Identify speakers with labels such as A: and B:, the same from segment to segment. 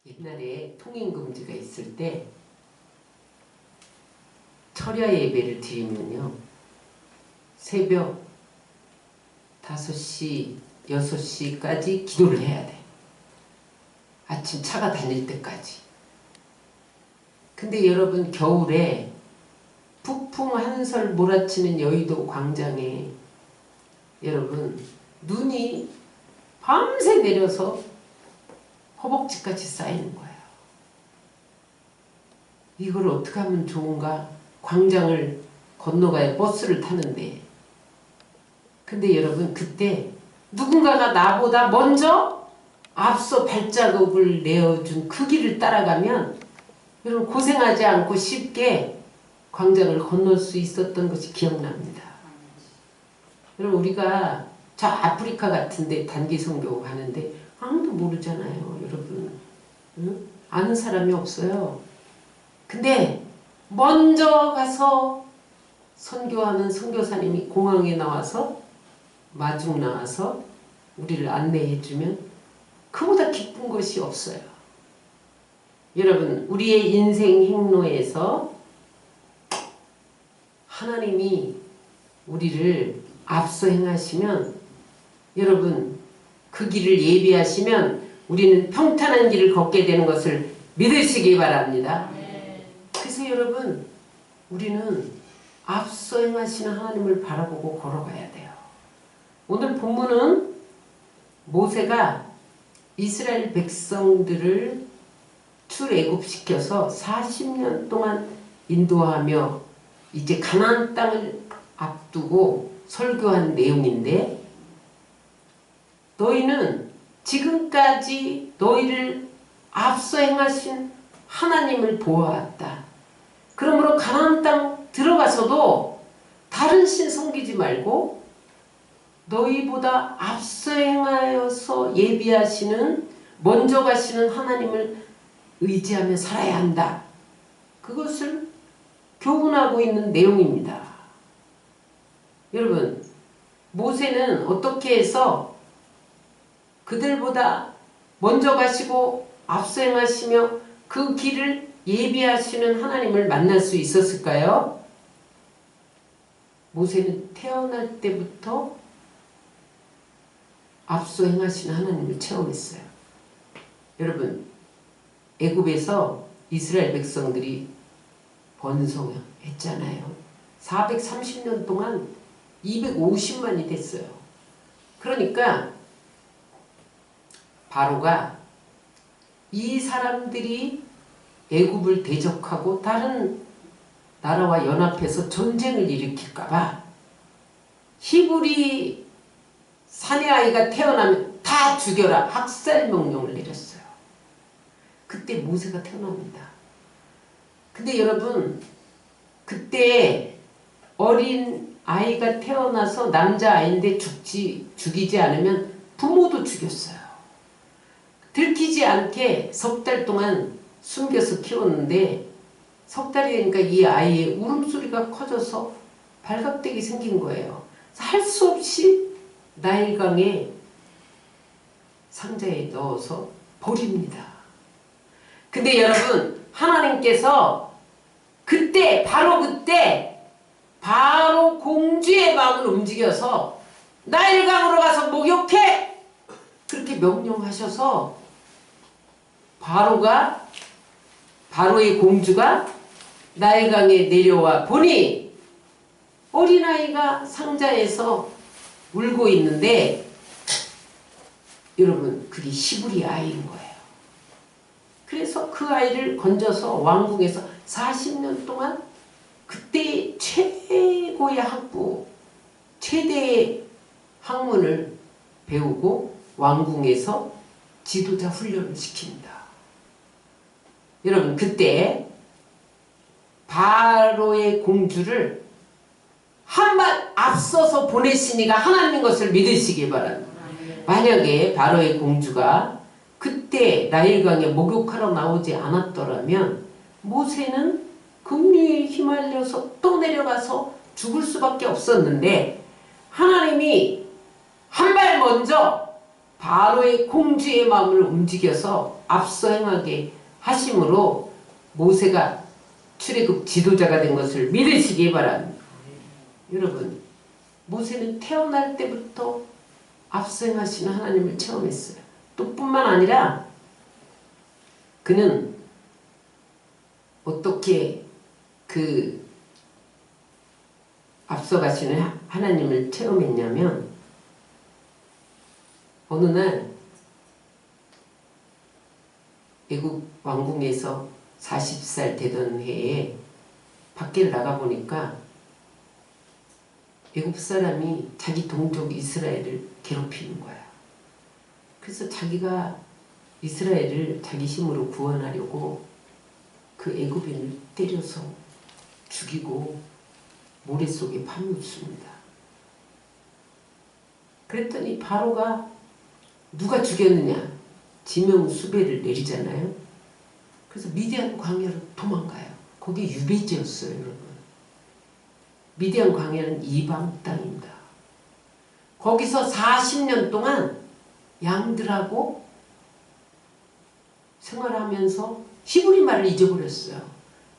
A: 옛날에 통행금지가 있을 때 철야 예배를 드리면요, 새벽 5시, 6시까지 기도를 해야 돼. 아침 차가 다닐 때까지. 근데 여러분, 겨울에 북풍 한설 몰아치는 여의도 광장에 여러분 눈이 밤새 내려서 허벅지까지 쌓이는 거예요. 이걸 어떻게 하면 좋은가? 광장을 건너가야 버스를 타는데. 근데 여러분, 그때 누군가가 나보다 먼저 앞서 발자국을 내어준 그 길을 따라가면 여러분 고생하지 않고 쉽게 광장을 건널 수 있었던 것이 기억납니다. 여러분, 우리가 저 아프리카 같은데 단기 선교 가는데 아무도 모르잖아요, 여러분. 응? 아는 사람이 없어요. 근데 먼저 가서 선교하는 선교사님이 공항에 나와서 마중 나와서 우리를 안내해주면 그보다 기쁜 것이 없어요. 여러분, 우리의 인생 행로에서 하나님이 우리를 앞서 행하시면, 여러분, 그 길을 예비하시면 우리는 평탄한 길을 걷게 되는 것을 믿으시기 바랍니다. 그래서 여러분, 우리는 앞서 행하시는 하나님을 바라보고 걸어가야 돼요. 오늘 본문은 모세가 이스라엘 백성들을 출애굽시켜서 40년 동안 인도하며 이제 가나안 땅을 앞두고 설교한 내용인데, 너희는 지금까지 너희를 앞서 행하신 하나님을 보아왔다. 그러므로 가나안 땅 들어가서도 다른 신 섬기지 말고 너희보다 앞서 행하여서 예비하시는, 먼저 가시는 하나님을 의지하며 살아야 한다. 그것을 교훈하고 있는 내용입니다. 여러분, 모세는 어떻게 해서 그들보다 먼저 가시고 앞서 행하시며 그 길을 예비하시는 하나님을 만날 수 있었을까요? 모세는 태어날 때부터 앞서 행하시는 하나님을 체험했어요. 여러분, 애굽에서 이스라엘 백성들이 번성했잖아요. 430년 동안 250만이 됐어요. 그러니까 바로가 이 사람들이 애굽을 대적하고 다른 나라와 연합해서 전쟁을 일으킬까봐 히브리 사내 아이가 태어나면 다 죽여라, 학살 명령을 내렸어요. 그때 모세가 태어납니다. 근데 여러분, 그때 어린 아이가 태어나서 남자아이인데 죽이지 않으면 부모도 죽였어요. 들키지 않게 석 달 동안 숨겨서 키웠는데 석 달이 되니까 이 아이의 울음소리가 커져서 발각되게 생긴 거예요. 할 수 없이 나일강에 상자에 넣어서 버립니다. 근데 여러분, 하나님께서 그때 바로 공주의 마음을 움직여서 나일강으로 가서 목욕해! 그렇게 명령하셔서 바로의 공주가 나일강에 내려와 보니 어린아이가 상자에서 울고 있는데, 여러분, 그게 히브리 아이인 거예요. 그래서 그 아이를 건져서 왕궁에서 40년 동안 그때 최고의 학부, 최대의 학문을 배우고 왕궁에서 지도자 훈련을 시킵니다. 여러분, 그때 바로의 공주를 한 발 앞서서 보내시니가 하나님인 것을 믿으시기 바랍니다. 만약에 바로의 공주가 그때 나일강에 목욕하러 나오지 않았더라면 모세는 급류에 휘말려서 또 내려가서 죽을 수밖에 없었는데, 하나님이 한 발 먼저 바로의 공주의 마음을 움직여서 앞서 행하게 하심으로 모세가 출애굽 지도자가 된 것을 믿으시기 바랍니다. 여러분, 모세는 태어날 때부터 앞서 행하시는 하나님을 체험했어요. 또 뿐만 아니라 그는 어떻게 그 앞서가시는 하나님을 체험했냐면, 어느 날 애굽 왕궁에서 40살 되던 해에 밖에 나가보니까 애굽 사람이 자기 동족 이스라엘을 괴롭히는 거야. 그래서 자기가 이스라엘을 자기 힘으로 구원하려고 그 애굽인을 때려서 죽이고 모래 속에 파묻습니다. 그랬더니 바로가 누가 죽였느냐 지명수배를 내리잖아요. 그래서 미디안 광야로 도망가요. 거기 유배지였어요, 여러분. 미디안 광야는 이방 땅입니다. 거기서 40년 동안 양들하고 생활하면서 히브리 말을 잊어버렸어요.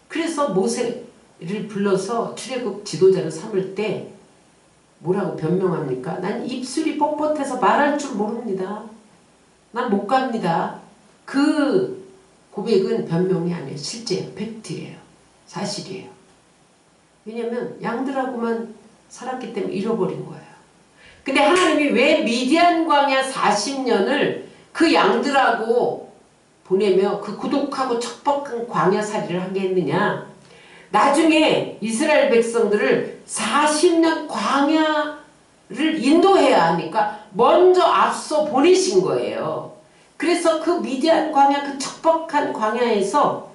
A: 그래서 모세를 불러서 출애굽 지도자를 삼을 때 뭐라고 변명합니까? 난 입술이 뻣뻣해서 말할 줄 모릅니다. 난 못 갑니다. 그 고백은 변명이 아니에요. 실제예요. 팩트예요. 사실이에요. 왜냐면 양들하고만 살았기 때문에 잃어버린 거예요. 근데 하나님이 왜 미디안 광야 40년을 그 양들하고 보내며 그 고독하고 척박한 광야살이를 하게 했느냐? 나중에 이스라엘 백성들을 40년 광야를 인도해야 하니까 먼저 앞서 보내신 거예요. 그래서 그 미디안 광야, 그 척박한 광야에서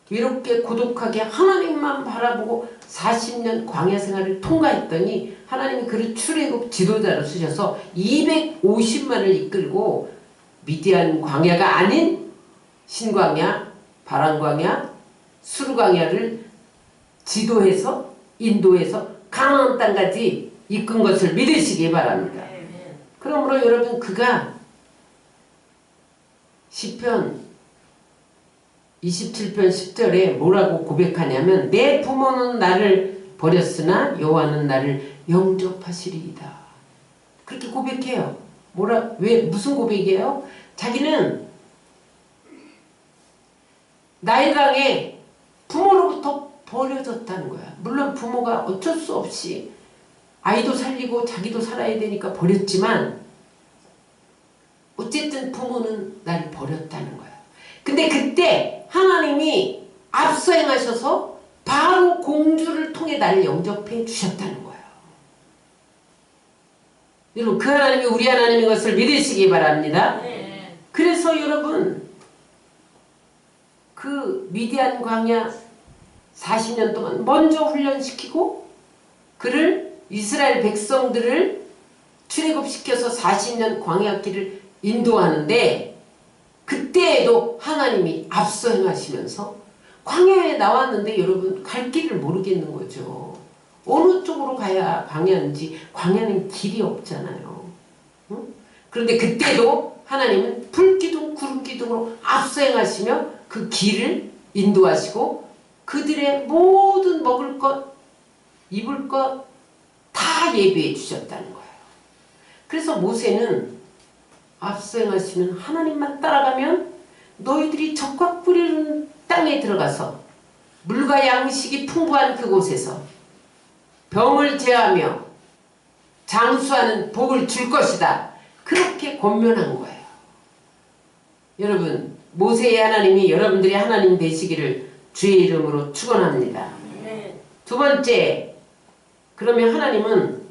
A: 외롭게 고독하게 하나님만 바라보고 40년 광야 생활을 통과했더니 하나님이 그를 출애굽 지도자로 쓰셔서 250만을 이끌고 미디안 광야가 아닌 신광야, 바람광야, 수르광야를 지도해서 인도해서 가나안 땅까지 이끈 것을 믿으시기 바랍니다. 그러므로 여러분, 그가 시편 27편 10절에 뭐라고 고백하냐면, 내 부모는 나를 버렸으나 여호와는 나를 영접하시리이다. 그렇게 고백해요. 왜 무슨 고백이에요? 자기는 나일강에 부모로부터 버려졌다는 거야. 물론 부모가 어쩔 수 없이 아이도 살리고 자기도 살아야 되니까 버렸지만 어쨌든 부모는 나를 버렸다는 거야. 근데 그때 하나님이 앞서 행하셔서 바로 공주를 통해 나를 영접해 주셨다는 거예요. 여러분, 그 하나님이 우리 하나님인 것을 믿으시기 바랍니다. 그래서 여러분, 그 미디안 광야 40년 동안 먼저 훈련시키고 그를 이스라엘 백성들을 출애굽시켜서 40년 광야길을 인도하는데, 그때에도 하나님이 앞서 행하시면서 광야에 나왔는데 여러분, 갈 길을 모르겠는 거죠. 어느 쪽으로 가야 광야인지, 광야는 길이 없잖아요. 응? 그런데 그때도 하나님은 불기둥 구름기둥으로 앞서 행하시며 그 길을 인도하시고 그들의 모든 먹을 것, 입을 것 다 예비해 주셨다는 거예요. 그래서 모세는 앞서 행하시는 하나님만 따라가면 너희들이 적과 뿌리는 땅에 들어가서 물과 양식이 풍부한 그곳에서 병을 제하며 장수하는 복을 줄 것이다. 그렇게 권면한 거예요. 여러분, 모세의 하나님이 여러분들이 하나님 되시기를 주의 이름으로 축원합니다. 두 번째, 그러면 하나님은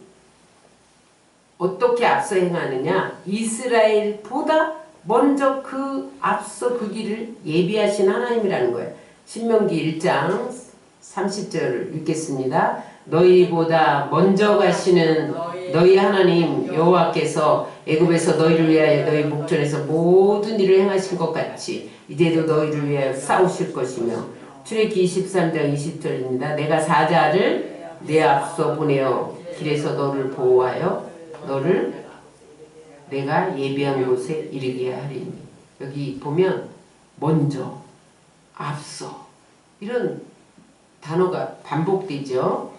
A: 어떻게 앞서 행하느냐? 이스라엘보다 먼저 그 앞서 그 길을 예비하신 하나님이라는 거예요. 신명기 1장 30절을 읽겠습니다. 너희보다 먼저 가시는 너희 하나님 여호와께서 애굽에서 너희를 위하여 너희 목전에서 모든 일을 행하신 것 같이 이제도 너희를 위하여 싸우실 것이며, 출애굽기 23장 20절입니다. 내가 사자를 내 앞서 보내어 길에서 너를 보호하여 너를 내가 예비한 곳에 이르게 하리니. 여기 보면 먼저, 앞서 이런 단어가 반복되죠.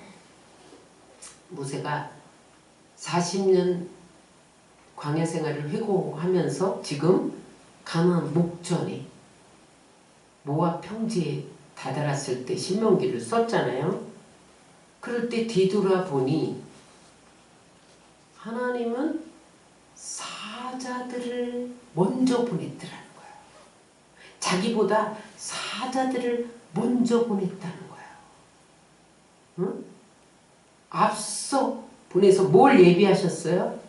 A: 모세가 40년 광야 생활을 회고하면서 지금 가나안 목전에 모압 평지에 다다랐을 때 신명기를 썼잖아요. 그럴 때 뒤돌아보니 하나님은 사자들을 먼저 보냈더라는 거예요. 자기보다 사자들을 먼저 보냈다는 거예요. 응? 앞서 보내서 뭘 예비하셨어요?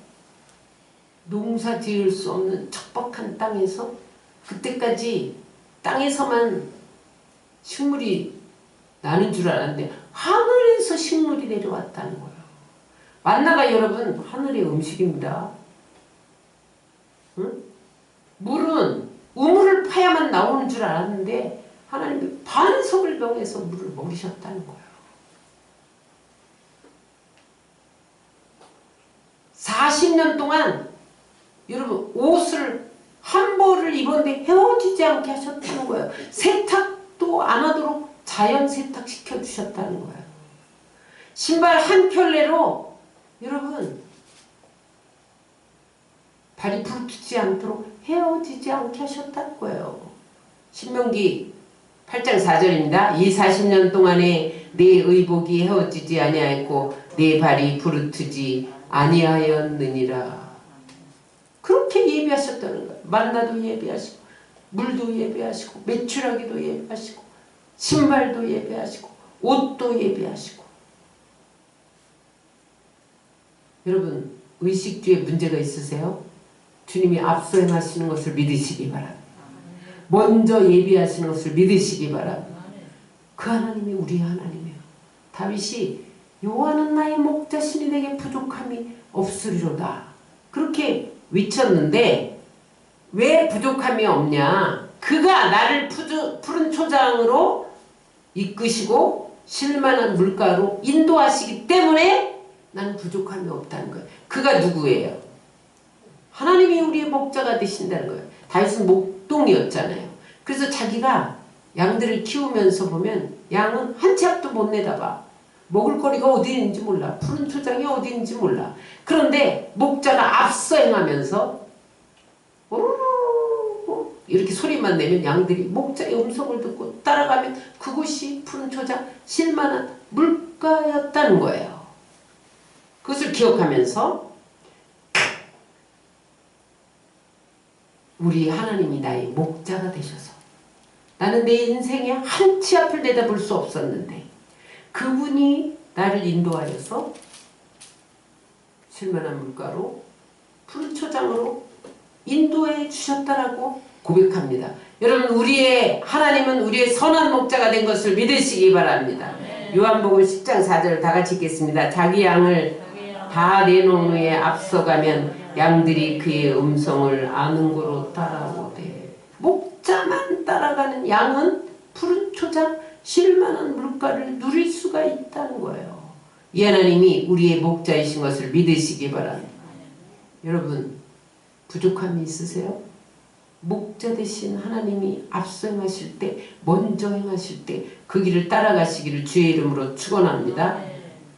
A: 농사 지을 수 없는 척박한 땅에서 그때까지 땅에서만 식물이 나는 줄 알았는데 하늘에서 식물이 내려왔다는 거예요. 만나가 여러분 하늘의 음식입니다. 응? 물은 우물을 파야만 나오는 줄 알았는데 하나님이 반석을 병해서 물을 먹이셨다는 거예요. 40년 동안 여러분 옷을 한 벌을 입었는데 헤어지지 않게 하셨다는 거예요. 세탁도 안 하도록 자연 세탁시켜 주셨다는 거예요. 신발 한 켤레로 여러분 발이 부르트지 않도록 헤어지지 않게 하셨다는 거예요. 신명기 8장 4절입니다. 이 40년 동안에 내 의복이 헤어지지 아니하였고 내 발이 부르트지 아니하였느니라. 그렇게 예비하셨다는 거예요. 만나도 예비하시고 물도 예비하시고 메추라기도 예비하시고 신발도 예비하시고 옷도 예비하시고. 여러분 의식주에 문제가 있으세요? 주님이 앞서 행하시는 것을 믿으시기 바랍니다. 먼저 예비하시는 것을 믿으시기 바랍니다. 그 하나님이 우리 하나님이에요. 다윗이 여호와는 나의 목자시니 내게 부족함이 없으리로다 그렇게 외쳤는데 왜 부족함이 없냐? 그가 나를 푸른 초장으로 이끄시고 쉴만한 물가로 인도하시기 때문에 나는 부족함이 없다는 거예요. 그가 누구예요? 하나님이 우리의 목자가 되신다는 거예요. 다윗은 목동이었잖아요. 그래서 자기가 양들을 키우면서 보면 양은 한 채 앞도 못 내다봐. 먹을 거리가 어디 있는지 몰라. 푸른 초장이 어디 있는지 몰라. 그런데 목자가 앞서 행하면서 이렇게 소리만 내면 양들이 목자의 음성을 듣고 따라가면 그곳이 푸른 초장 쉴만한 물가였다는 거예요. 그것을 기억하면서 우리 하나님이 나의 목자가 되셔서 나는 내 인생에 한 치 앞을 내다볼 수 없었는데 그분이 나를 인도하여서 쉴만한 물가로 푸른 초장으로 인도해 주셨다라고 고백합니다. 여러분 우리의 하나님은 우리의 선한 목자가 된 것을 믿으시기 바랍니다. 요한복음 10장 4절 다 같이 읽겠습니다. 자기 양을 다 내놓은 후에 앞서가면 양들이 그의 음성을 아는 고로 따라오되. 목자만 따라가는 양은 푸른 초장 쉴만한 물가를 누릴 수가 있다는 거예요. 이 하나님이 우리의 목자이신 것을 믿으시기 바랍니다. 여러분 부족함이 있으세요? 목자 되신 하나님이 앞서 행하실 때 먼저 행하실 때 그 길을 따라가시기를 주의 이름으로 축원합니다.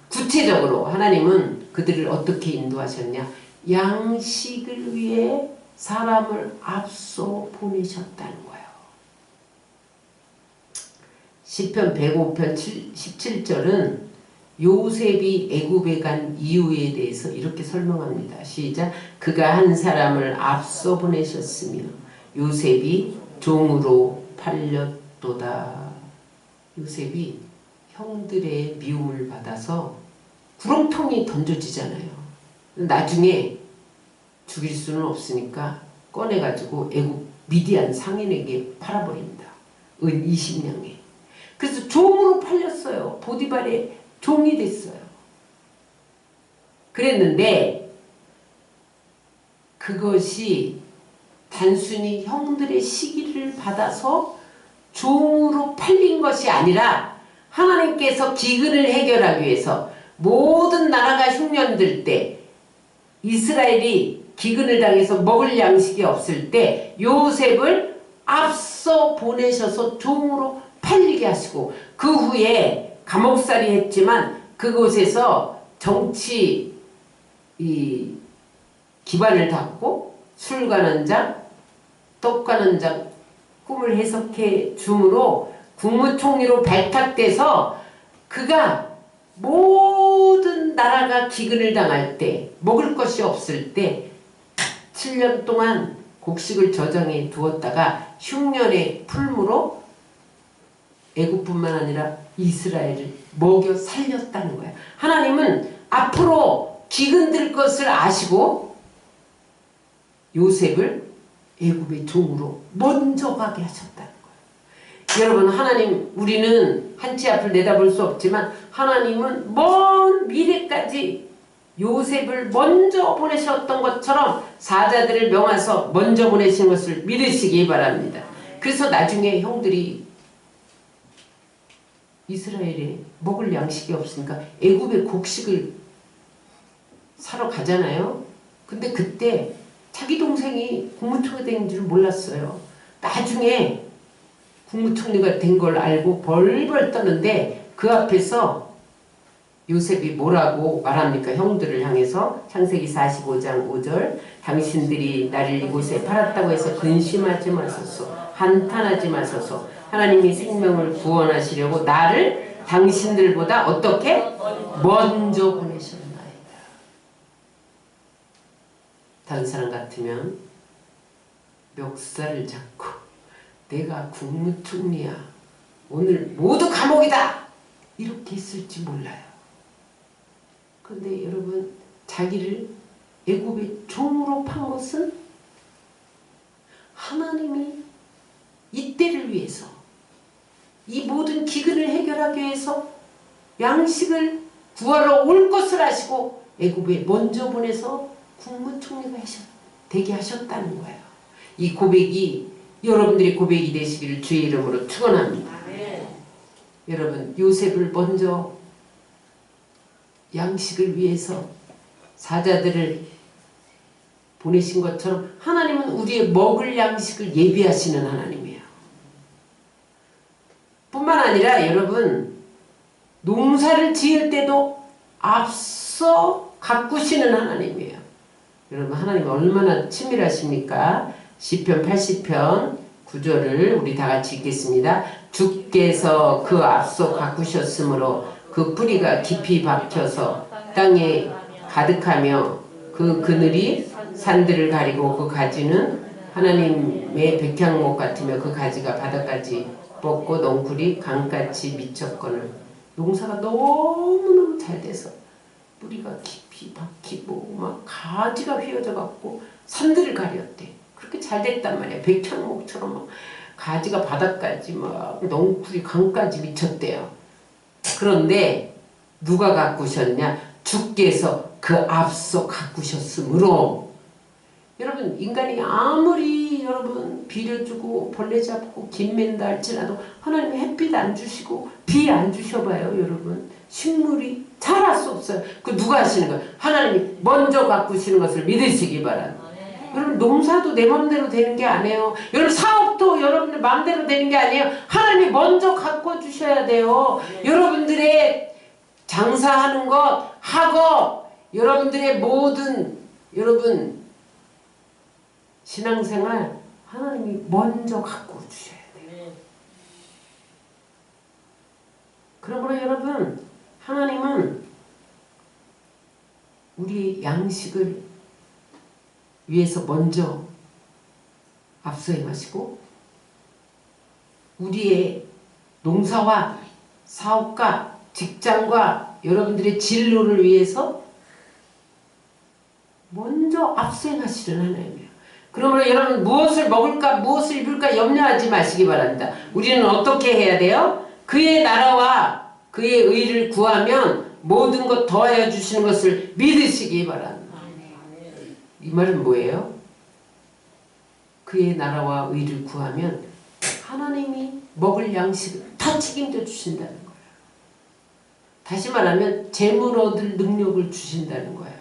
A: 구체적으로 하나님은 그들을 어떻게 인도하셨냐? 양식을 위해 사람을 앞서 보내셨다는 거예요. 시편 105편 17절은 요셉이 애굽에 간 이유에 대해서 이렇게 설명합니다. 시작. 그가 한 사람을 앞서 보내셨으며 요셉이 종으로 팔렸도다. 요셉이 형들의 미움을 받아서 구렁텅이 던져지잖아요. 나중에 죽일 수는 없으니까 꺼내가지고 애굽 미디안 상인에게 팔아버립니다. 은 20냥에. 그래서 종으로 팔렸어요. 보디발의 종이 됐어요. 그랬는데 그것이 단순히 형들의 시기를 받아서 종으로 팔린 것이 아니라 하나님께서 기근을 해결하기 위해서 모든 나라가 흉년들 때 이스라엘이 기근을 당해서 먹을 양식이 없을 때 요셉을 앞서 보내셔서 종으로 팔리게 하시고 그 후에 감옥살이 했지만 그곳에서 정치 기반을 닫고 술 가는 자, 떡 가는 자 꿈을 해석해 줌으로 국무총리로 발탁돼서 그가 모든 나라가 기근을 당할 때 먹을 것이 없을 때 7년 동안 곡식을 저장해 두었다가 흉년의 풀무로 애국뿐만 아니라 이스라엘을 먹여 살렸다는 거야. 하나님은 앞으로 기근들 것을 아시고 요셉을 애굽의 종으로 먼저 가게 하셨다는 거예요. 여러분, 하나님, 우리는 한 치 앞을 내다볼 수 없지만 하나님은 먼 미래까지 요셉을 먼저 보내셨던 것처럼 사자들을 명하서 먼저 보내신 것을 믿으시기 바랍니다. 그래서 나중에 형들이 이스라엘에 먹을 양식이 없으니까 애굽의 곡식을 사러 가잖아요. 근데 그때 자기 동생이 국무총리가 된 줄 몰랐어요. 나중에 국무총리가 된 걸 알고 벌벌 떠는데 그 앞에서 요셉이 뭐라고 말합니까? 형들을 향해서 창세기 45장 5절 당신들이 나를 이곳에 팔았다고 해서 근심하지 마소서, 한탄하지 마소서. 하나님이 생명을 구원하시려고 나를 당신들보다 어떻게? 먼저 보내셨나이다. 다른 사람 같으면 멱살을 잡고 내가 국무총리야, 오늘 모두 감옥이다, 이렇게 했을지 몰라요. 그런데 여러분, 자기를 애굽의 종으로 판 것은 하나님이 이때를 위해서, 이 모든 기근을 해결하기 위해서 양식을 구하러 올 것을 아시고 애굽에 먼저 보내서 국무총리가 되게 하셨다는 거예요. 이 고백이 여러분들의 고백이 되시기를 주의 이름으로 축원합니다. 여러분, 요셉을 먼저 양식을 위해서 사자들을 보내신 것처럼 하나님은 우리의 먹을 양식을 예비하시는 하나님이에요. 뿐만 아니라 여러분, 농사를 지을 때도 앞서 가꾸시는 하나님이에요. 여러분, 하나님 얼마나 친밀하십니까? 시편 80편 9절을 우리 다 같이 읽겠습니다. 주께서 그 앞서 가꾸셨으므로 그 뿌리가 깊이 박혀서 땅에 가득하며 그 그늘이 산들을 가리고 그 가지는 하나님의 백향목 같으며 그 가지가 바닥까지 뻗고 넝쿨이 강같이 미쳤거늘. 농사가 너무너무 잘 돼서 뿌리가 깊이 박히고 막 가지가 휘어져 갖고 산들을 가렸대. 그렇게 잘 됐단 말이야. 백향목처럼 막 가지가 바닥까지 막 넝쿨이 강까지 미쳤대요. 그런데 누가 가꾸셨냐? 주께서 그 앞서 가꾸셨으므로. 여러분, 인간이 아무리 여러분 비려주고 벌레 잡고 김 맨다 할지라도 하나님이 햇빛 안 주시고 비 안 주셔봐요. 여러분, 식물이 자랄 수 없어요. 그 누가 하시는 거예요? 하나님이 먼저 가꾸시는 것을 믿으시기 바랍니다. 여러분, 농사도 내 맘대로 되는 게 아니에요. 여러분, 사업도 여러분들 맘대로 되는 게 아니에요. 하나님이 먼저 가꿔 주셔야 돼요. 여러분들의 장사하는 것, 학업, 여러분들의 모든 여러분 신앙생활 하나님이 먼저 가꿔 주셔야 돼요. 그러므로 여러분, 하나님은 우리 양식을 위해서 먼저 앞서 행하시고 우리의 농사와 사업과 직장과 여러분들의 진로를 위해서 먼저 앞서 행하시는 하나님이에요. 그러므로 여러분, 무엇을 먹을까 무엇을 입을까 염려하지 마시기 바랍니다. 우리는 어떻게 해야 돼요? 그의 나라와 그의 의를 구하면 모든 것 더하여 주시는 것을 믿으시기 바랍니다. 이 말은 뭐예요? 그의 나라와 의를 구하면 하나님이 먹을 양식을 다 책임져 주신다는 거예요. 다시 말하면 재물 얻을 능력을 주신다는 거예요.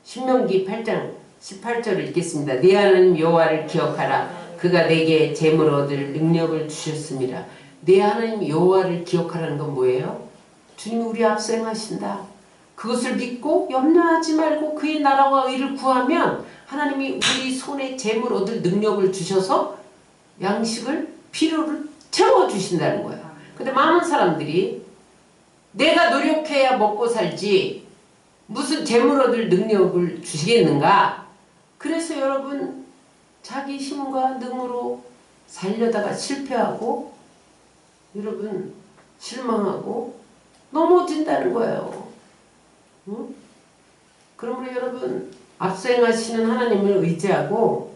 A: 신명기 8장 18절을 읽겠습니다. 네 하나님 여호와를 기억하라. 그가 내게 재물 얻을 능력을 주셨습니다. 네 하나님 여호와를 기억하라는 건 뭐예요? 주님이 우리 앞서 행하신다. 그것을 믿고 염려하지 말고 그의 나라와 의를 구하면 하나님이 우리 손에 재물 얻을 능력을 주셔서 양식을 필요를 채워주신다는 거예요. 근데 많은 사람들이 내가 노력해야 먹고 살지 무슨 재물 얻을 능력을 주시겠는가? 그래서 여러분 자기 힘과 능으로 살려다가 실패하고 여러분 실망하고 넘어진다는 거예요. 응? 그러므로 여러분 앞서 행하시는 하나님을 의지하고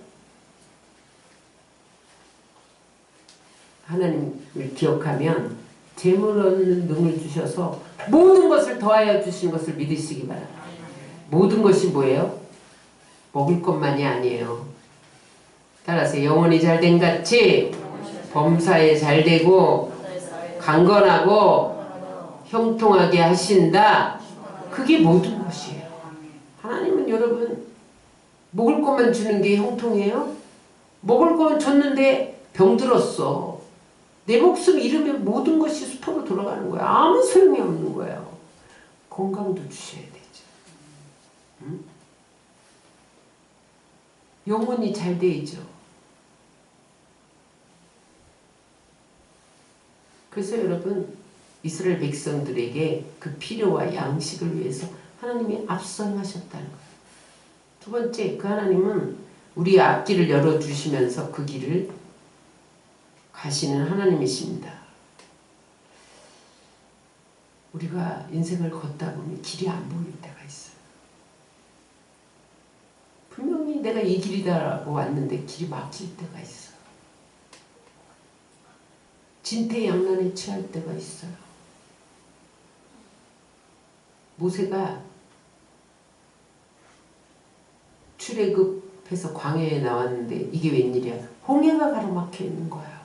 A: 하나님을 기억하면 재물 얻는 능을 주셔서 모든 것을 더하여 주시는 것을 믿으시기 바랍니다. 모든 것이 뭐예요? 먹을 것만이 아니에요. 따라서 영혼이 잘된 같이 범사에 잘되고 강건하고 형통하게 하신다. 그게 모든 것이에요. 하나님은 여러분 먹을 것만 주는 게 형통해요? 먹을 것 줬는데 병들었어. 내 목숨 잃으면 모든 것이 수포로 돌아가는 거야. 아무 소용이 없는 거예요. 건강도 주셔야 되죠. 응? 영혼이 잘 되죠. 그래서 여러분 이스라엘 백성들에게 그 필요와 양식을 위해서 하나님이 앞서 행하셨다는 거예요. 두 번째, 그 하나님은 우리 앞길을 열어주시면서 그 길을 가시는 하나님이십니다. 우리가 인생을 걷다 보면 길이 안 보일 때가 있어요. 분명히 내가 이 길이다라고 왔는데 길이 막힐 때가 있어요. 진퇴양난에 취할 때가 있어요. 모세가 출애굽해서 광야에 나왔는데 이게 웬일이야? 홍해가 가로막혀 있는 거예요.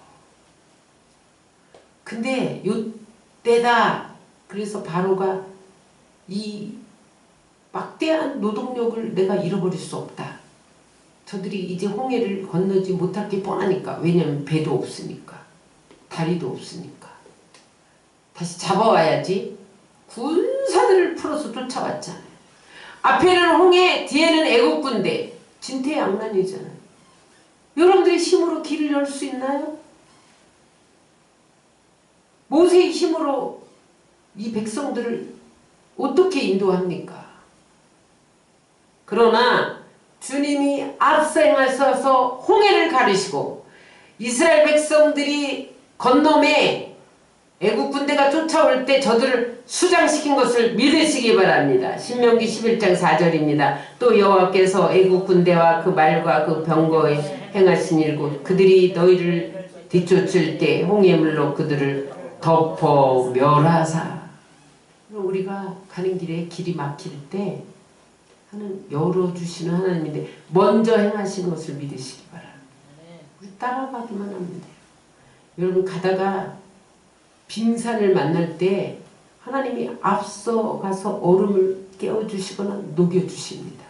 A: 근데 요때다. 그래서 바로가 이 막대한 노동력을 내가 잃어버릴 수 없다. 저들이 이제 홍해를 건너지 못할 게 뻔하니까. 왜냐면 배도 없으니까. 다리도 없으니까. 다시 잡아와야지. 군사들을 풀어서 쫓아왔잖아요. 앞에는 홍해, 뒤에는 애국군대. 진퇴양난이잖아요. 여러분들의 힘으로 길을 열 수 있나요? 모세의 힘으로 이 백성들을 어떻게 인도합니까? 그러나 주님이 앞서 행하셔서 홍해를 가르시고 이스라엘 백성들이 건너매 애국 군대가 쫓아올 때 저들을 수장시킨 것을 믿으시기 바랍니다. 신명기 11장 4절입니다. 또 여호와께서 애국 군대와 그 말과 그 병거에 행하신 일고 그들이 너희를 뒤쫓을 때 홍해물로 그들을 덮어 멸하사. 우리가 가는 길에 길이 막힐 때 하나님 열어주시는 하나님인데 먼저 행하시는 것을 믿으시기 바랍니다. 우리 따라가기만 하면 돼요. 여러분 가다가 빙산을 만날 때 하나님이 앞서 가서 얼음을 깨워주시거나 녹여주십니다.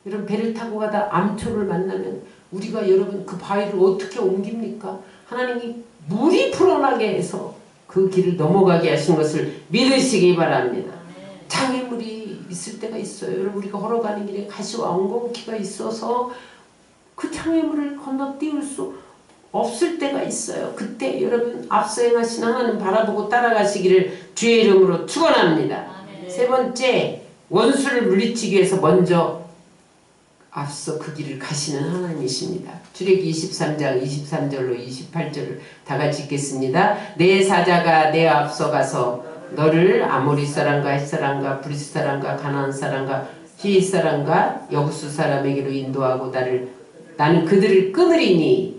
A: 여러분 배를 타고 가다 암초를 만나면 우리가 여러분 그 바위를 어떻게 옮깁니까? 하나님이 물이 풀어나게 해서 그 길을 넘어가게 하신 것을 믿으시기 바랍니다. 장애물이 있을 때가 있어요. 여러분 우리가 걸어가는 길에 가시와 엉겅퀴가 있어서 그 장애물을 건너뛰을 수 없을 때가 있어요. 그때 여러분 앞서 행하신 하나님 바라보고 따라가시기를 주의 이름으로 축원합니다. 세 번째, 원수를 물리치기 위해서 먼저 앞서 그 길을 가시는 하나님이십니다. 출애굽기 23장 23절로 28절을 다 같이 읽겠습니다. 내 사자가 내 앞서 가서 너를 아모리 사람과 헷 사람과 브리스 사람과 가나안 사람과 히윗 사람과 여부수 사람에게로 인도하고 나는 그들을 끊으리니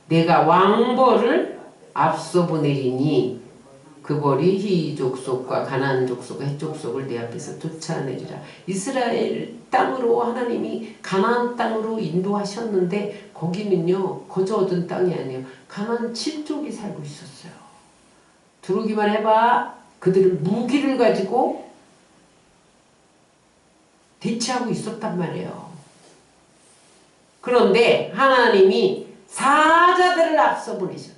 A: 내가 왕벌을 앞서 보내리니 그 벌이 히윗 족속과 가나안 족속과 헷 족속을 내 앞에서 쫓아내리라. 이스라엘 땅으로 하나님이 가나안 땅으로 인도하셨는데 거기는요 거저 얻은 땅이 아니에요. 가나안 7족이 살고 있었어요. 들어오기만 해봐. 그들은 무기를 가지고 대치하고 있었단 말이에요. 그런데 하나님이 사자들을 앞서 보내셨대요.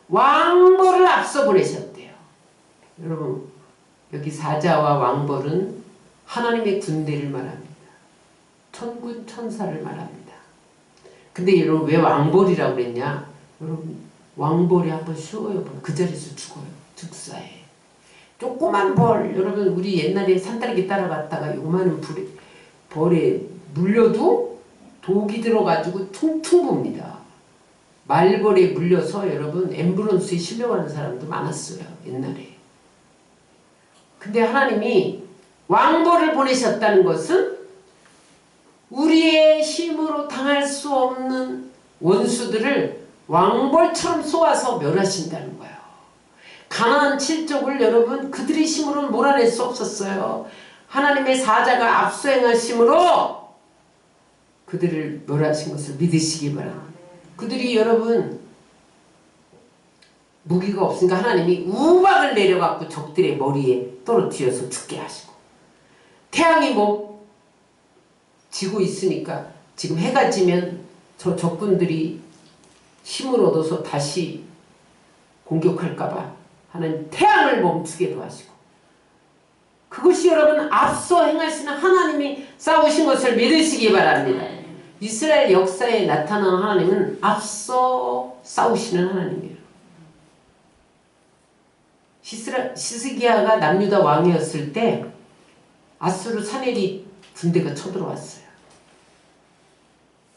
A: 왕벌을 앞서 보내셨대요. 여러분, 여기 사자와 왕벌은 하나님의 군대를 말합니다. 천군 천사를 말합니다. 근데 여러분, 왜 왕벌이라고 그랬냐? 여러분, 왕벌이 한번 쉬어요. 그 자리에서 죽어요. 즉사에. 조그만 벌, 여러분, 우리 옛날에 산딸기 따라갔다가 요만한 벌에 물려도 독이 들어가지고 퉁퉁 봅니다. 말벌에 물려서 여러분 앰뷸런스에 실려가는 사람도 많았어요. 옛날에. 근데 하나님이 왕벌을 보내셨다는 것은 우리의 힘으로 당할 수 없는 원수들을 왕벌처럼 쏘아서 멸하신다는 거예요. 가나안 7족을 여러분 그들의 힘으로는 몰아낼 수 없었어요. 하나님의 사자가 앞서 행하심으로 그들을 멸하신 것을 믿으시기 바랍니다. 그들이 여러분 무기가 없으니까 하나님이 우박을 내려갖고 적들의 머리에 떨어뜨려서 죽게 하시고, 태양이 뭐 지고 있으니까 지금 해가 지면 저 적군들이 힘을 얻어서 다시 공격할까봐 하나님 태양을 멈추게도 하시고, 그것이 여러분 앞서 행하시는 하나님이 싸우신 것을 믿으시기 바랍니다. 이스라엘 역사에 나타난 하나님은 앞서 싸우시는 하나님이에요. 시스기야가 남유다 왕이었을 때 아수르 사네리 군대가 쳐들어왔어요.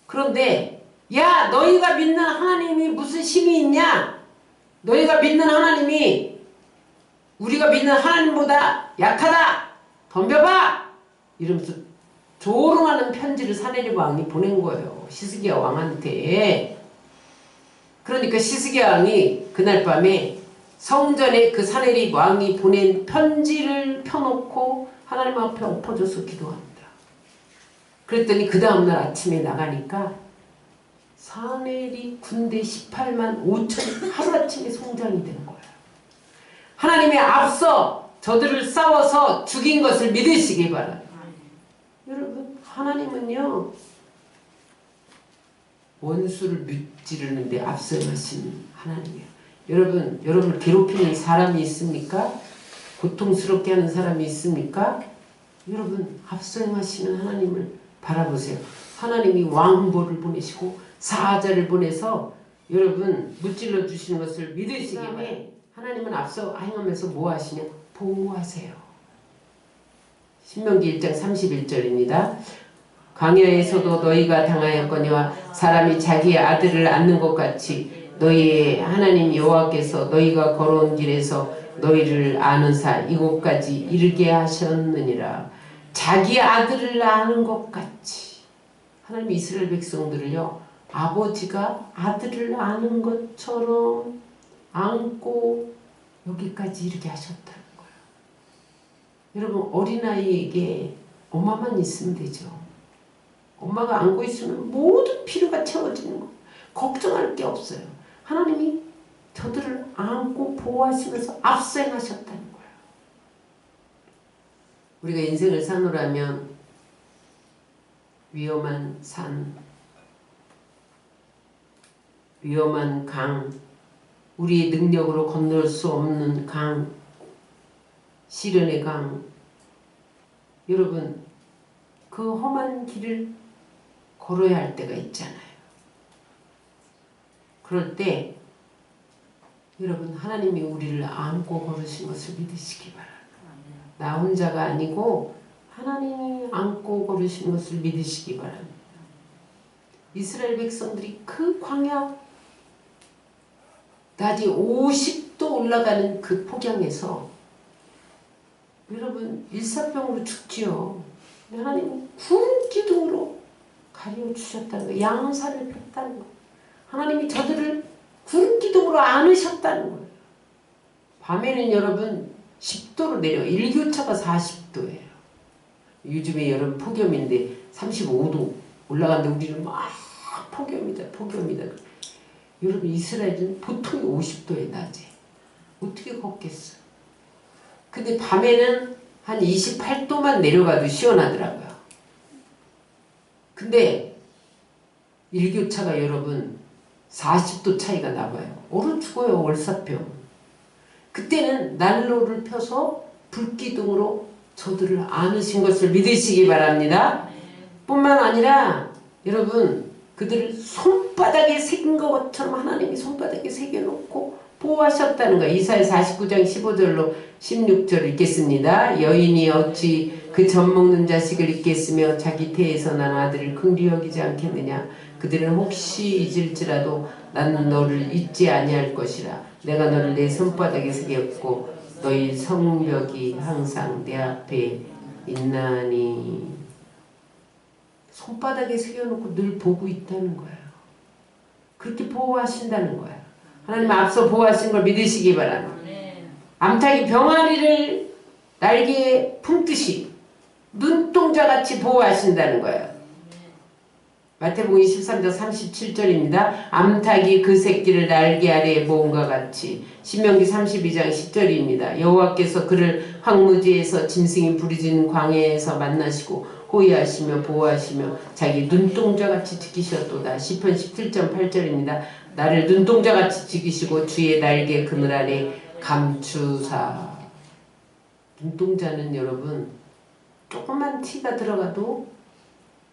A: 그런데 야, 너희가 믿는 하나님이 무슨 힘이 있냐? 너희가 믿는 하나님이 우리가 믿는 하나님보다 약하다! 덤벼봐! 이러면서 조롱하는 편지를 사네리 왕이 보낸 거예요. 시스기야 왕한테. 그러니까 시스기야 왕이 그날 밤에 성전에 그 사네리 왕이 보낸 편지를 펴놓고 하나님 앞에 엎어져서 기도합니다. 그랬더니 그 다음날 아침에 나가니까 사네리 군대 18만 5천 하루아침에 성장이 된 거예요. 하나님의 앞서 저들을 싸워서 죽인 것을 믿으시기 바랍니다. 여러분, 하나님은요 원수를 무찌르는데 앞서 가신 하나님이에요. 여러분을 괴롭히는 사람이 있습니까? 고통스럽게 하는 사람이 있습니까? 여러분, 앞서 행하시는 하나님을 바라보세요. 하나님이 왕벌을 보내시고 사자를 보내서 여러분 무찔러 주시는 것을 믿으시기 바랍니다. 하나님은 앞서 행하면서 뭐 하시냐? 보호하세요. 신명기 1장 31절입니다. 광야에서도 너희가 당하였거니와 사람이 자기의 아들을 낳는 것 같이 너희의 하나님 여호와께서 너희가 걸어온 길에서 너희를 아는 사 이곳까지 이르게 하셨느니라. 자기 아들을 낳는 것 같이 하나님이 이스라엘 백성들을요 아버지가 아들을 낳는 것처럼 안고 여기까지 이르게 하셨다는 거예요. 여러분, 어린아이에게 엄마만 있으면 되죠. 엄마가 안고 있으면 모든 필요가 채워지는 거예요. 걱정할 게 없어요. 하나님이 저들을 안고 보호하시면서 앞서 행하셨다는 거예요. 우리가 인생을 사노라면 위험한 산, 위험한 강, 우리의 능력으로 건널 수 없는 강, 시련의 강, 여러분 그 험한 길을 걸어야 할 때가 있잖아요. 그럴 때 여러분 하나님이 우리를 안고 걸으신 것을 믿으시기 바랍니다. 나 혼자가 아니고 하나님이 안고 걸으신 것을 믿으시기 바랍니다. 이스라엘 백성들이 그 광야 낮이 50도 올라가는 그 폭양에서 여러분 일사병으로 죽지요. 하나님은 구름 기둥으로 가려주셨다는 거예요. 양산을 폈다는 거예요. 하나님이 저들을 구름 기둥으로 안으셨다는 거예요. 밤에는 여러분 10도로 내려 일교차가 40도예요. 요즘에 여러분 폭염인데 35도 올라가는데 우리는 막 폭염이다. 여러분 이스라엘은 보통이 50도에 낮에 어떻게 걷겠어요? 근데 밤에는 한 28도만 내려가도 시원하더라고요. 근데 일교차가 여러분 40도 차이가 나봐요. 얼어 죽어요. 월사병. 그때는 난로를 펴서 불기둥으로 저들을 안으신 것을 믿으시기 바랍니다. 뿐만 아니라 여러분 그들을 손바닥에 새긴 것처럼 하나님이 손바닥에 새겨놓고 보호하셨다는 거예요. 이사야 49장 15절로 16절 읽겠습니다. 여인이 어찌 그 젖 먹는 자식을 잊겠으며 자기 태에서 난 아들을 긍휼히 여기지 않겠느냐. 그들은 혹시 잊을지라도 나는 너를 잊지 아니할 것이라. 내가 너를 내 손바닥에 새겼고 너희 성벽이 항상 내 앞에 있나니. 손바닥에 새겨놓고 늘 보고 있다는 거예요. 그렇게 보호하신다는 거예요. 하나님 앞서 보호하신 걸 믿으시기 바랍니다. 암탉이 병아리를 날개에 품듯이 눈동자같이 보호하신다는 거예요. 마태복음 23장 37절입니다. 암탉이 그 새끼를 날개 아래에 모음과 같이. 신명기 32장 10절입니다. 여호와께서 그를 황무지에서 짐승이 부르짖는 광야에서 만나시고 호위하시며 보호하시며 자기 눈동자같이 지키셨도다. 시편 17장 8절입니다. 나를 눈동자같이 지키시고 주의 날개 그늘 아래 감추사. 눈동자는 여러분 조금만 티가 들어가도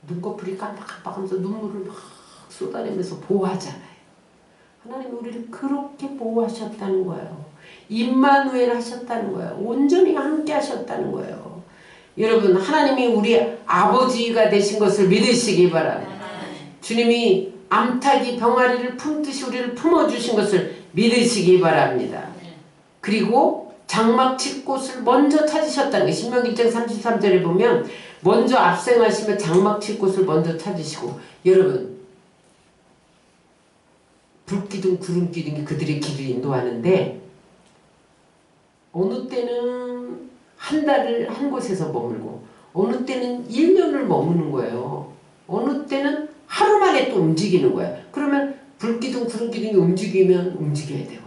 A: 눈꺼풀이 깜빡깜빡하면서 눈물을 막 쏟아내면서 보호하잖아요. 하나님이 우리를 그렇게 보호하셨다는 거예요. 임마누엘 하셨다는 거예요. 온전히 함께 하셨다는 거예요. 여러분 하나님이 우리 아버지가 되신 것을 믿으시기 바랍니다. 주님이 암탉이 병아리를 품듯이 우리를 품어주신 것을 믿으시기 바랍니다. 그리고 장막 칠 곳을 먼저 찾으셨다는 게 신명기 1장 33절에 보면 먼저 앞생하시며 장막 칠 곳을 먼저 찾으시고. 여러분 불기둥 구름기둥이 그들의 길을 인도하는데 어느 때는 한 달을 한 곳에서 머물고 어느 때는 1년을 머무는 거예요. 어느 때는 하루 만에 또 움직이는 거예요. 그러면 불기둥 구름기둥이 움직이면 움직여야 되거든요.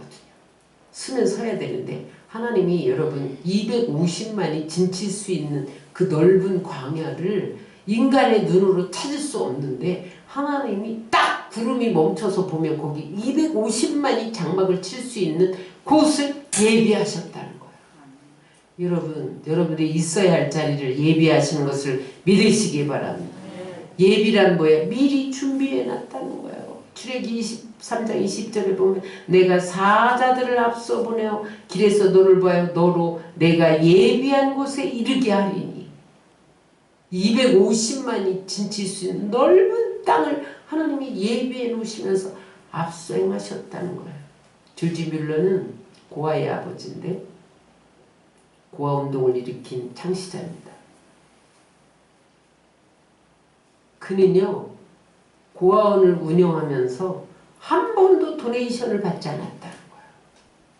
A: 서면 서야 되는데 하나님이 여러분 250만이 진칠 수 있는 그 넓은 광야를 인간의 눈으로 찾을 수 없는데 하나님이 딱 구름이 멈춰서 보면 거기 250만이 장막을 칠 수 있는 곳을 예비하셨다는 거예요. 여러분들이 있어야 할 자리를 예비하시는 것을 믿으시기 바랍니다. 예비란 뭐예요? 미리 준비해 놨다는 거예요. 출애기 23장 20절에 보면 내가 사자들을 앞서 보내어 길에서 너를 보여 너로 내가 예비한 곳에 이르게 하리니. 250만이 진칠 수 있는 넓은 땅을 하나님이 예비해 놓으시면서 앞서 행하셨다는 거예요. 조지 뮬러는 고아의 아버지인데 고아운동을 일으킨 창시자입니다. 그는요 고아원을 운영하면서 한 번도 도네이션을 받지 않았다는 거예요.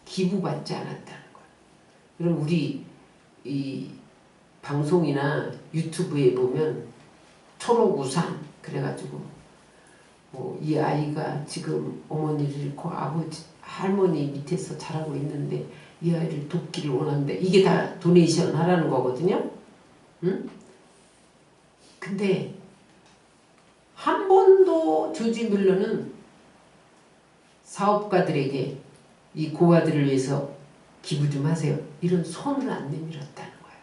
A: 기부받지 않았다는 거예요. 그럼 우리 이 방송이나 유튜브에 보면 초록우산 그래가지고 이 아이가 지금 어머니를 잃고 아버지 할머니 밑에서 자라고 있는데 이 아이를 돕기를 원하는데 이게 다 도네이션 하라는 거거든요. 응? 근데 한 번도 조지 뮬러는 사업가들에게 이 고아들을 위해서 기부 좀 하세요. 이런 손을 안 내밀었다는 거예요.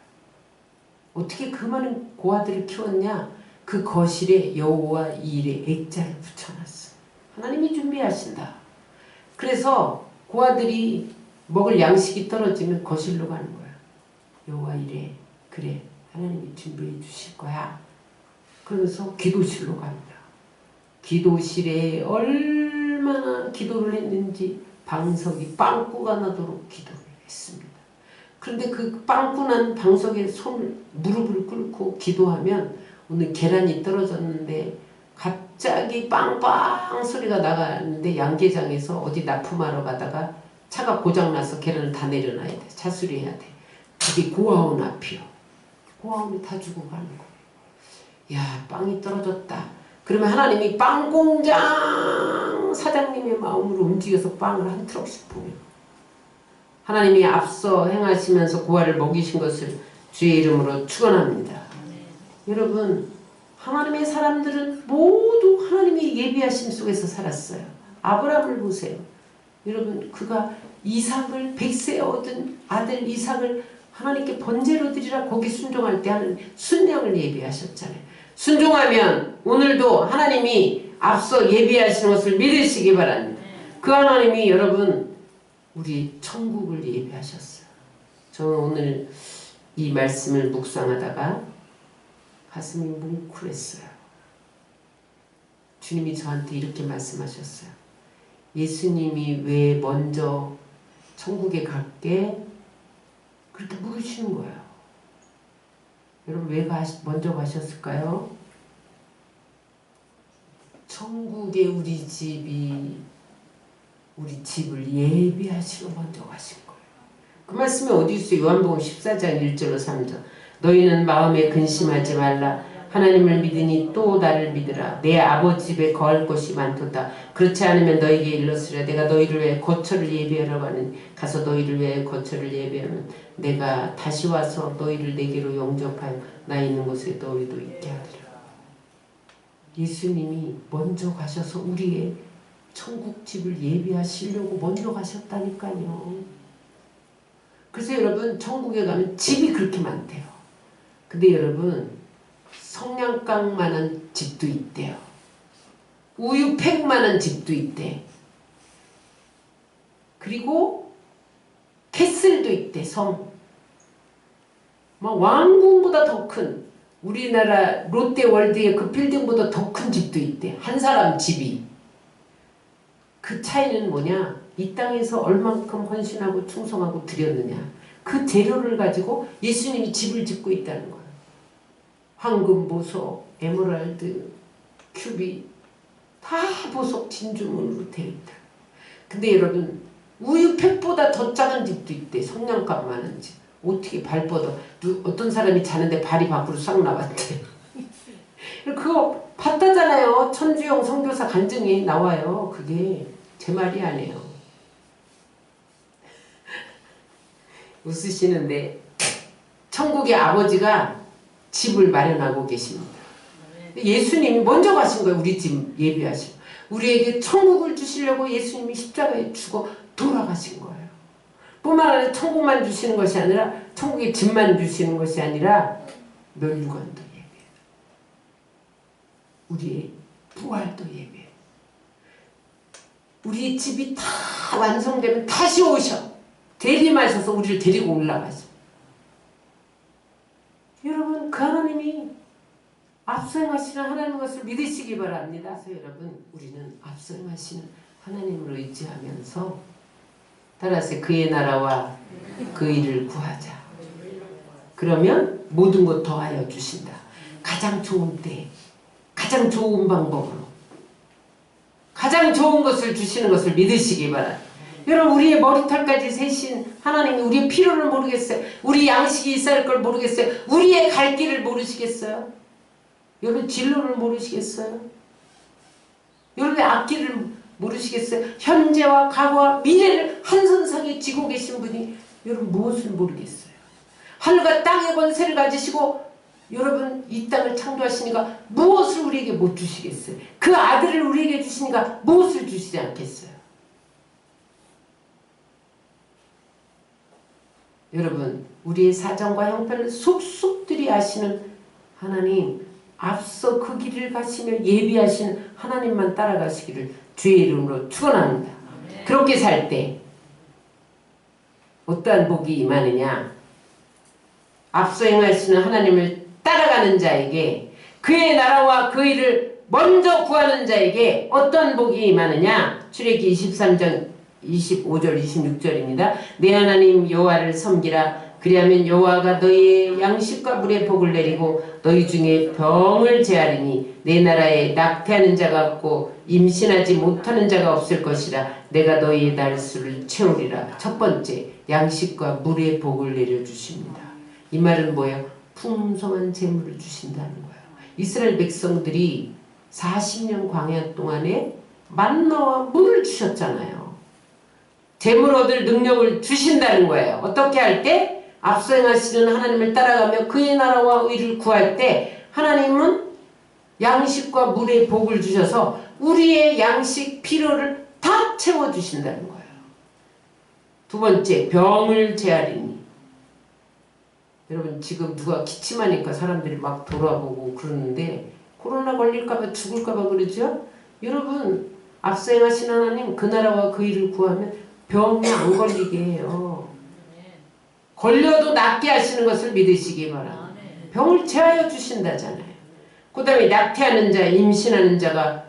A: 어떻게 그 많은 고아들을 키웠냐? 그 거실에 여호와 일에 액자를 붙여놨어. 하나님이 준비하신다. 그래서 고아들이 먹을 양식이 떨어지면 거실로 가는 거야. 여호와 일에 그래 하나님이 준비해 주실 거야. 그러면서 기도실로 갑니다. 기도실에 얼마나 기도를 했는지 방석이 빵꾸가 나도록 기도를 했습니다. 그런데 그 빵꾸 난 방석에 무릎을 꿇고 기도하면 오늘 계란이 떨어졌는데 갑자기 빵빵 소리가 나가는데 양계장에서 어디 납품하러 가다가 차가 고장나서 계란을 다 내려놔야 돼. 차수리해야 돼. 그게 고아원 앞이요. 고아원이 다 주고 가는 거예요. 야, 빵이 떨어졌다. 그러면 하나님이 빵공장 사장님의 마음으로 움직여서 빵을 한 트럭씩 보내요. 하나님이 앞서 행하시면서 고아를 먹이신 것을 주의 이름으로 축원합니다. 여러분 하나님의 사람들은 모두 하나님의 예비하심 속에서 살았어요. 아브라함을 보세요. 여러분, 그가 이삭을 100세에 얻은 아들 이삭을 하나님께 번제로 드리라 거기 순종할 때 하는 순양을 예비하셨잖아요. 순종하면 오늘도 하나님이 앞서 예비하시는 것을 믿으시기 바랍니다. 그 하나님이 여러분 우리 천국을 예비하셨어요. 저는 오늘 이 말씀을 묵상하다가 가슴이 뭉클했어요. 주님이 저한테 이렇게 말씀하셨어요. 예수님이 왜 먼저 천국에 갔게 그렇게 물으시는 거예요. 여러분 왜 먼저 가셨을까요? 천국에 우리 집을 예비하시러 먼저 가신 거예요. 그 말씀이 어디 있어요? 요한복음 14장 1절로 3절. 너희는 마음에 근심하지 말라. 하나님을 믿으니 또 나를 믿으라. 내 아버지 집에 거할 곳이 많도다. 그렇지 않으면 너희에게 일렀으랴. 내가 너희를 위해 거처를 예비하라고 하니 가서 너희를 위해 거처를 예비하면 내가 다시 와서 너희를 내게로 영접하여 나 있는 곳에 너희도 있게 하리라. 예수님이 먼저 가셔서 우리의 천국집을 예비하시려고 먼저 가셨다니까요. 그래서 여러분 천국에 가면 집이 그렇게 많대요. 근데 여러분 성냥강만한 집도 있대요. 우유팩만한 집도 있대. 그리고 캐슬도 있대. 성. 막 왕궁보다 더 큰 우리나라 롯데월드의 그 빌딩보다 더 큰 집도 있대. 한 사람 집이. 그 차이는 뭐냐? 이 땅에서 얼만큼 헌신하고 충성하고 드렸느냐. 그 재료를 가지고 예수님이 집을 짓고 있다는 거예요. 황금, 보석, 에메랄드, 큐비 다 보석 진주문으로 되어 있다. 근데 여러분 우유팩보다 더 작은 집도 있대. 성냥갑 많은 집. 어떻게 발 뻗어. 어떤 사람이 자는데 발이 밖으로 싹 나왔대. 그거 봤다잖아요. 천주영 선교사 간증이 나와요. 그게 제 말이 아니에요. 웃으시는데 천국의 아버지가 집을 마련하고 계십니다. 예수님이 먼저 가신 거예요. 우리 집 예비하시고 우리에게 천국을 주시려고 예수님이 십자가에 죽어 돌아가신 거예요. 뿐만 아니라 천국만 주시는 것이 아니라 천국의 집만 주시는 것이 아니라 멸류관도 예비해요. 우리의 부활도 예비해요. 우리 집이 다 완성되면 다시 오셔. 대림하셔서 우리를 데리고 올라가죠. 여러분 그 하나님이 앞서 행하시는 하나님 것을 믿으시기 바랍니다. 그래서 여러분 우리는 앞서 행하시는 하나님을 의지하면서 따라서 그의 나라와 그 일을 구하자. 그러면 모든 것 더하여 주신다. 가장 좋은 때 가장 좋은 방법으로 가장 좋은 것을 주시는 것을 믿으시기 바랍니다. 여러분 우리의 머리털까지 세신 하나님이 우리의 필요를 모르겠어요. 우리 양식이 있어야 할 걸 모르겠어요. 우리의 갈 길을 모르시겠어요? 여러분 진로를 모르시겠어요? 여러분의 앞길을 모르시겠어요? 현재와 과거와 미래를 한 손상에 쥐고 계신 분이 여러분 무엇을 모르겠어요? 하늘과 땅의 권세를 가지시고 여러분 이 땅을 창조하시니까 무엇을 우리에게 못 주시겠어요? 그 아들을 우리에게 주시니까 무엇을 주시지 않겠어요? 여러분 우리의 사정과 형편을 속속들이 아시는 하나님 앞서 그 길을 가시며 예비하시는 하나님만 따라가시기를 주의 이름으로 축원합니다. 그렇게 살 때 어떠한 복이 임하느냐. 앞서 행하시는 하나님을 따라가는 자에게 그의 나라와 그 일을 먼저 구하는 자에게 어떤 복이 임하느냐. 출애굽기 23장 25절 26절입니다. 내 하나님 여호와를 섬기라. 그리하면 여호와가 너희의 양식과 물의 복을 내리고 너희 중에 병을 제하리니 내 나라에 낙태하는 자가 없고 임신하지 못하는 자가 없을 것이라. 내가 너희의 날수를 채우리라. 첫 번째 양식과 물의 복을 내려주십니다. 이 말은 뭐예요? 풍성한 재물을 주신다는 거예요. 이스라엘 백성들이 40년 광야 동안에 만나와 물을 주셨잖아요. 재물 얻을 능력을 주신다는 거예요. 어떻게 할 때? 앞서 행하시는 하나님을 따라가며 그의 나라와 의를 구할 때 하나님은 양식과 물의 복을 주셔서 우리의 양식 필요를 다 채워주신다는 거예요. 두 번째, 병을 제하리니. 여러분 지금 누가 기침하니까 사람들이 막 돌아보고 그러는데 코로나 걸릴까봐 죽을까봐 그러죠? 여러분 앞서 행하신 하나님 그 나라와 그 일을 구하면 병이 안 걸리게 해요. 걸려도 낫게 하시는 것을 믿으시기 바랍니다. 병을 제하여 주신다잖아요. 그 다음에 낙태하는 자, 임신하는 자가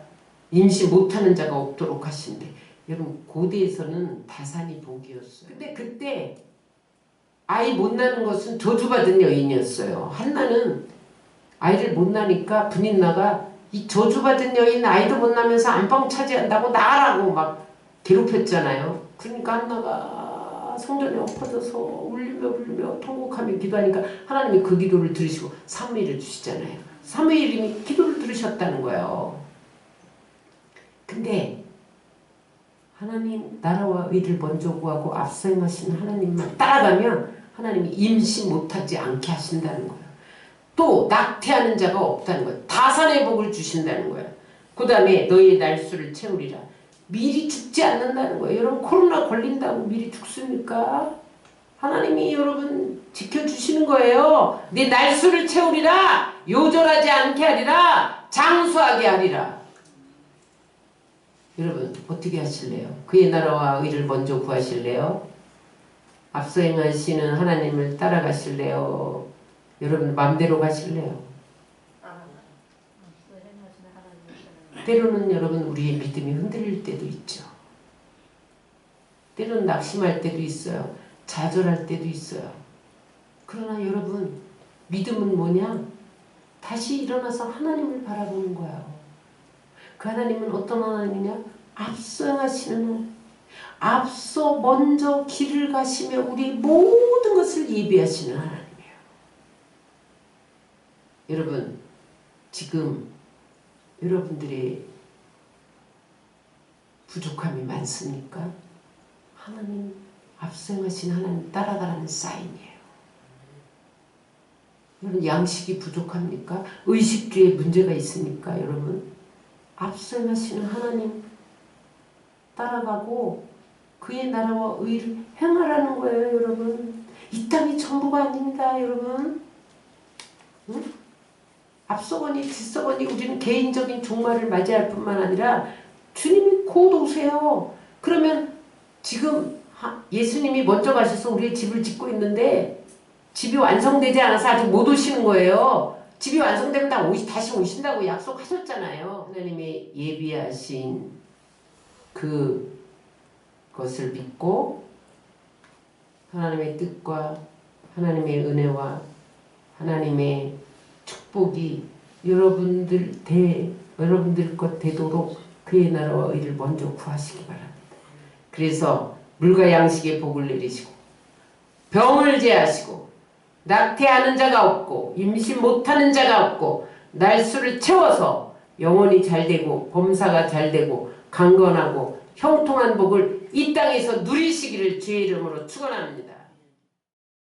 A: 임신 못하는 자가 없도록 하신대. 여러분 고대에서는 다산이 복이었어요. 근데 그때 아이 못 낳는 것은 저주받은 여인이었어요. 한나는 아이를 못 낳으니까 분인나가 이 저주받은 여인 아이도 못 낳으면서 안방 차지한다고 나가라고 막 괴롭혔잖아요. 그러니까 한나가 성전에 엎어져서 울리며 통곡하며 기도하니까 하나님이 그 기도를 들으시고 사무엘을 주시잖아요. 사무엘이 기도를 들으셨다는 거예요. 근데 하나님 나라와 의를 먼저 구하고 앞서 행하신 하나님만 따라가면 하나님이 임신 못하지 않게 하신다는 거예요. 또 낙태하는 자가 없다는 거예요. 다산의 복을 주신다는 거예요. 그 다음에 너희의 날수를 채우리라. 미리 죽지 않는다는 거예요. 여러분 코로나 걸린다고 미리 죽습니까? 하나님이 여러분 지켜주시는 거예요. 네 날수를 채우리라. 요절하지 않게 하리라. 장수하게 하리라. 여러분 어떻게 하실래요? 그의 나라와 의를 먼저 구하실래요? 앞서 행하시는 하나님을 따라가실래요? 여러분 맘대로 가실래요? 때로는 여러분 우리의 믿음이 흔들릴 때도 있죠. 때로는 낙심할 때도 있어요. 좌절할 때도 있어요. 그러나 여러분 믿음은 뭐냐? 다시 일어나서 하나님을 바라보는 거예요. 그 하나님은 어떤 하나님이냐? 앞서 행하시는 하나님. 앞서 먼저 길을 가시며 우리 모든 것을 예비하시는 하나님이에요. 여러분 지금 여러분들의 부족함이 많습니까? 하나님 앞서 행하신 하나님 따라가라는 사인이에요. 여러분 양식이 부족합니까? 의식주에 문제가 있습니까? 여러분 앞서 행하시는 하나님 따라가고 그의 나라와 의를 행하라는 거예요. 여러분 이 땅이 전부가 아닙니다. 여러분 응? 앞서거니 뒤서거니 우리는 개인적인 종말을 맞이할 뿐만 아니라 주님이 곧 오세요. 그러면 지금 예수님이 먼저 가셔서 우리의 집을 짓고 있는데 집이 완성되지 않아서 아직 못 오시는 거예요. 집이 완성되면 다시 오신다고 약속하셨잖아요. 하나님의 예비하신 그것을 믿고 하나님의 뜻과 하나님의 은혜와 하나님의 축복이 여러분들 것 되도록 그의 나라와 의를 먼저 구하시기 바랍니다. 그래서 물과 양식의 복을 내리시고 병을 제하시고 낙태하는 자가 없고 임신 못하는 자가 없고 날수를 채워서 영혼이 잘되고 범사가 잘되고 강건하고 형통한 복을 이 땅에서 누리시기를 주의 이름으로 축원합니다.